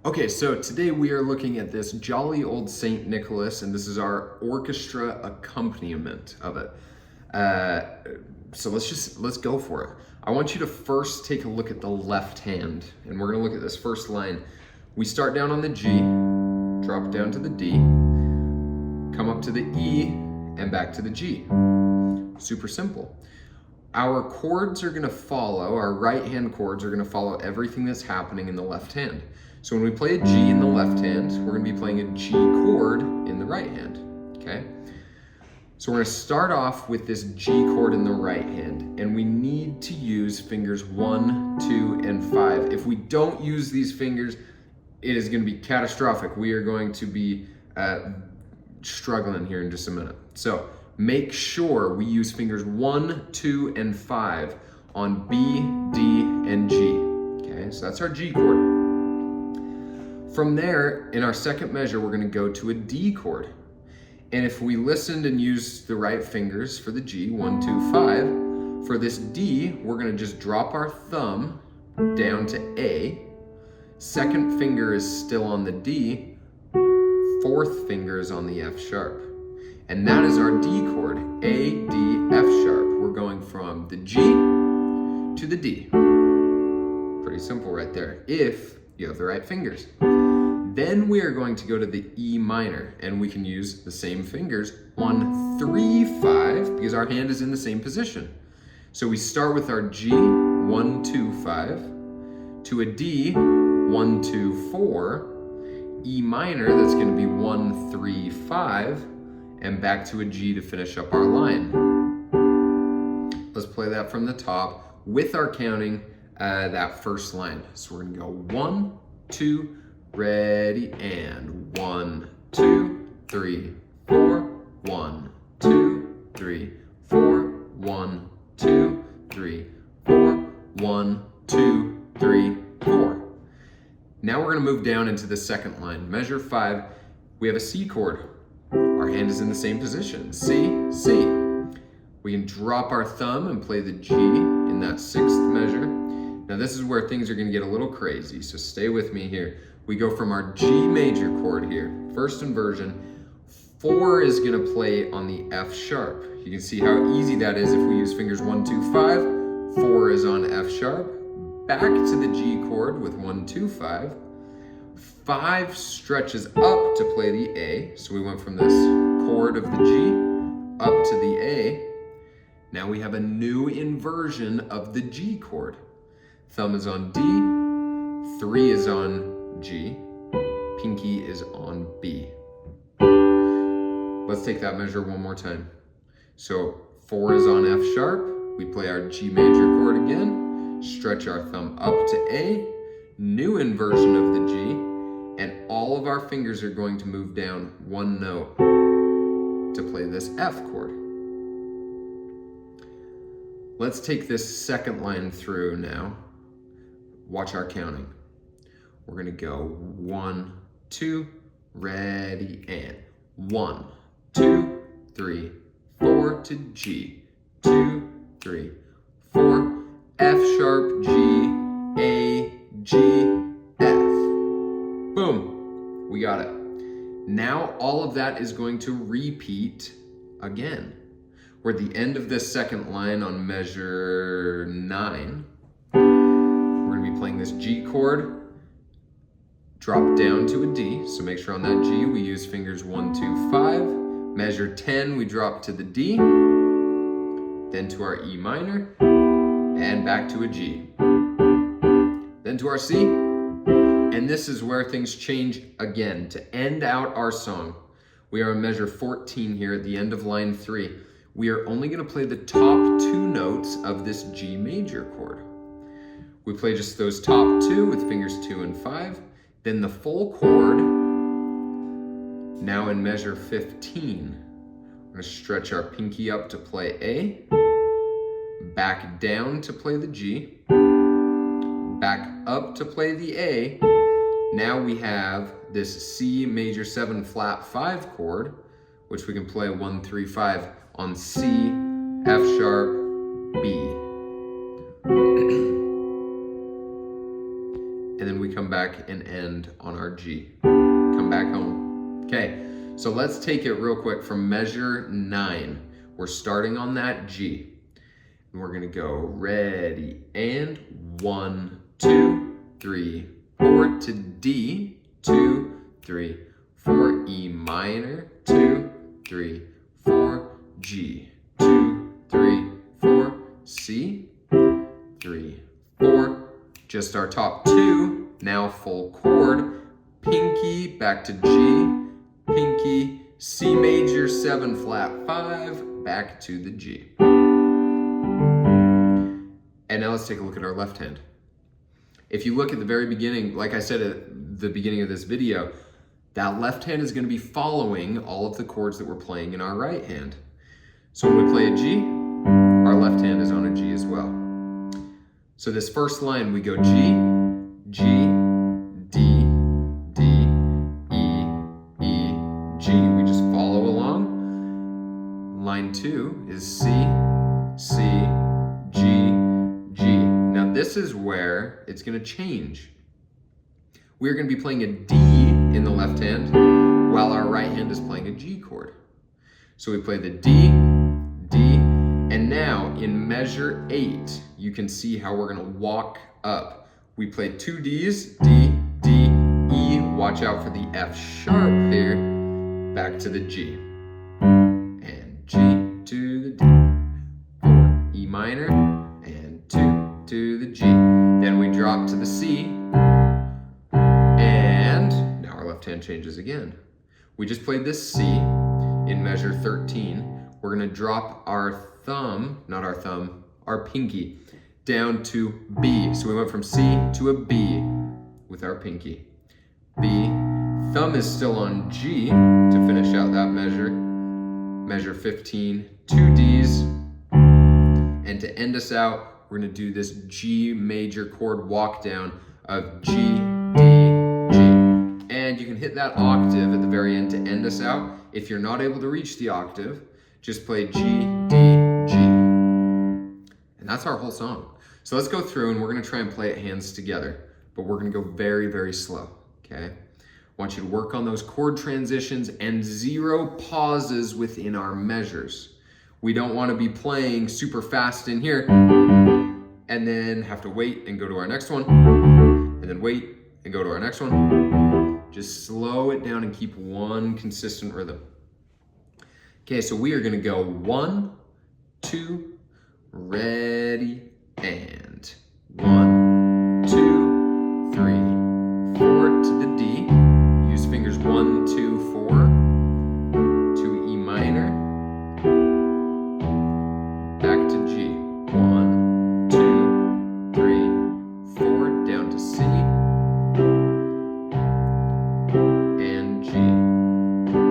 Okay, so today we are looking at this jolly old Saint Nicholas, and this is our orchestra accompaniment of it. So let's go for it. I want you to first take a look at the left hand, and we're gonna look at this first line. We start down on the G, drop down to the D, come up to the E, and back to the G. Super simple. Our chords are gonna follow, our right hand chords are gonna follow everything that's happening in the left hand. So when we play a G in the left hand, we're gonna be playing a G chord in the right hand, okay? So we're gonna start off with this G chord in the right hand, and we need to use fingers 1, 2, and 5. If we don't use these fingers, it is gonna be catastrophic. We are going to be struggling here in just a minute. So make sure we use fingers 1, 2, and 5 on B, D, and G, okay? So that's our G chord. From there, in our second measure, we're gonna go to a D chord. And if we listened and used the right fingers for the G, 1, 2, 5, for this D, we're gonna just drop our thumb down to A. Second finger is still on the D. Fourth finger is on the F sharp. And that is our D chord, A, D, F sharp. We're going from the G to the D. Pretty simple right there, if you have the right fingers. Then we are going to go to the E minor, and we can use the same fingers, 1, 3, 5, because our hand is in the same position. So we start with our G, 1, 2, 5, to a D, 1, 2, 4, E minor, that's gonna be 1, 3, 5, and back to a G to finish up our line. Let's play that from the top with our counting, that first line. So we're gonna go 1, 2, ready, and 1, 2, 3, 4, 1, 2, 3, 4, 1, 2, 3, 4, 1, 2, 3, 4. Now we're gonna move down into the second line. Measure 5, we have a C chord. Our hand is in the same position, C, C. We can drop our thumb and play the G in that sixth measure. Now this is where things are gonna get a little crazy, so stay with me here. We go from our G major chord here, first inversion. 4 is gonna play on the F sharp. You can see how easy that is if we use fingers 1, 2, 5. 4 is on F sharp. Back to the G chord with 1, 2, 5. 5 stretches up to play the A. So we went from this chord of the G up to the A. Now we have a new inversion of the G chord. Thumb is on D, 3 is on G, pinky is on B. Let's take that measure one more time. So 4 is on F sharp, we play our G major chord again, stretch our thumb up to A, new inversion of the G, and all of our fingers are going to move down one note to play this F chord. Let's take this second line through now. Watch our counting. We're gonna go 1, 2, ready, and 1, 2, 3, 4 to G, 2, 3, 4, F sharp, G, A, G, F. Boom, we got it. Now all of that is going to repeat again. We're at the end of this second line on measure 9. We're gonna be playing this G chord, drop down to a D, so make sure on that G we use fingers 1, 2, 5. Measure 10, we drop to the D, then to our E minor, and back to a G. Then to our C, and this is where things change again. To end out our song, we are on measure 14 here at the end of line 3. We are only gonna play the top 2 notes of this G major chord. We play just those top 2 with fingers 2 and 5. Then the full chord, now in measure 15. We're gonna stretch our pinky up to play A, back down to play the G, back up to play the A. Now we have this C major 7 flat 5 chord, which we can play 1, 3, 5 on C, F sharp, B. And then we come back back and end on our G. Come back home. Okay, so let's take it real quick from measure 9. We're starting on that G. And we're gonna go ready, and 1, 2, 3, 4 to D, 2, 3, 4, E minor, 2, 3, 4, G, 2, 3, 4, C, 3, 4, just our top 2, now full chord, pinky, back to G, pinky, C major, 7 flat 5, back to the G. And now let's take a look at our left hand. If you look at the very beginning, like I said at the beginning of this video, that left hand is going to be following all of the chords that we're playing in our right hand. So when we play a G, our left hand is on a G as well. So this first line, we go G, G, D, D, E, E, G. We just follow along. Line 2 is C, C, G, G. Now this is where it's going to change. We're going to be playing a D in the left hand while our right hand is playing a G chord. So we play the D, D, and now in measure 8, you can see how we're going to walk up. We play 2 Ds, D, D, E, watch out for the F sharp here, back to the G, and G to the D, 4, E minor, and 2 to the G. Then we drop to the C, and now our left hand changes again. We just played this C in measure 13. We're going to drop our thumb, not our thumb, our pinky, down to B. So we went from C to a B with our pinky. B. Thumb is still on G to finish out that measure. Measure 15, 2 Ds. And to end us out, we're going to do this G major chord walk down of G, D, G. And you can hit that octave at the very end to end us out. If you're not able to reach the octave, just play G, D, G. And that's our whole song. So let's go through and we're going to try and play it hands together, but we're going to go very, very slow, okay? I want you to work on those chord transitions and 0 pauses within our measures. We don't want to be playing super fast in here and then have to wait and go to our next one, and then wait and go to our next one. Just slow it down and keep one consistent rhythm. Okay, so we are going to go 1, 2, ready, and 1, 2, 3, 4 to the D. Use fingers 1, 2, 4 to E minor. Back to G. 1, 2, 3, 4 down to C and G.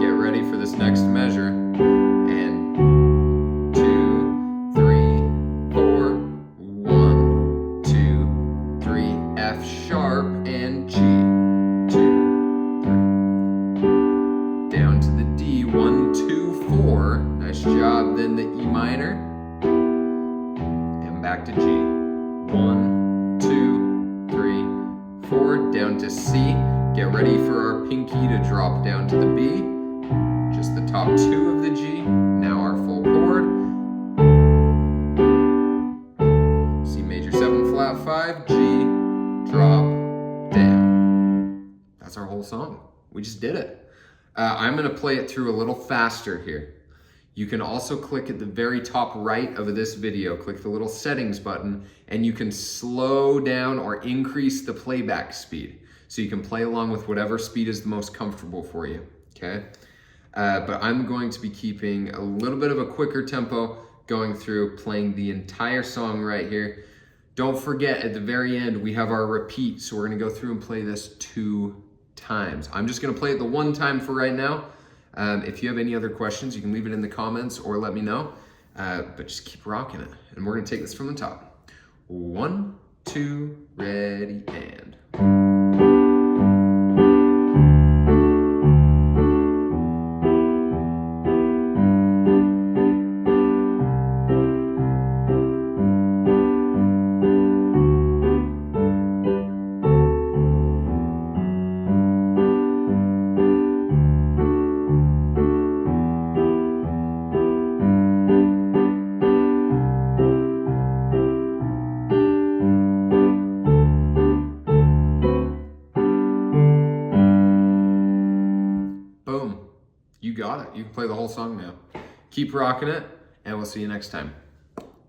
Get ready for this next measure. Then the E minor, and back to G. 1, 2, 3, 4, down to C. Get ready for our pinky to drop down to the B. Just the top 2 of the G. Now our full chord. C major 7 flat 5, G, drop, down. That's our whole song. We just did it. I'm going to play it through a little faster here. You can also click at the very top right of this video, click the little settings button, and you can slow down or increase the playback speed. So you can play along with whatever speed is the most comfortable for you, okay? But I'm going to be keeping a little bit of a quicker tempo going through, playing the entire song right here. Don't forget, at the very end, we have our repeat, so we're gonna go through and play this 2 times. I'm just gonna play it the 1 time for right now. If you have any other questions, you can leave it in the comments or let me know, but just keep rocking it. And we're gonna take this from the top. 1, 2, ready, and. You got it. You can play the whole song now. Keep rocking it, and we'll see you next time.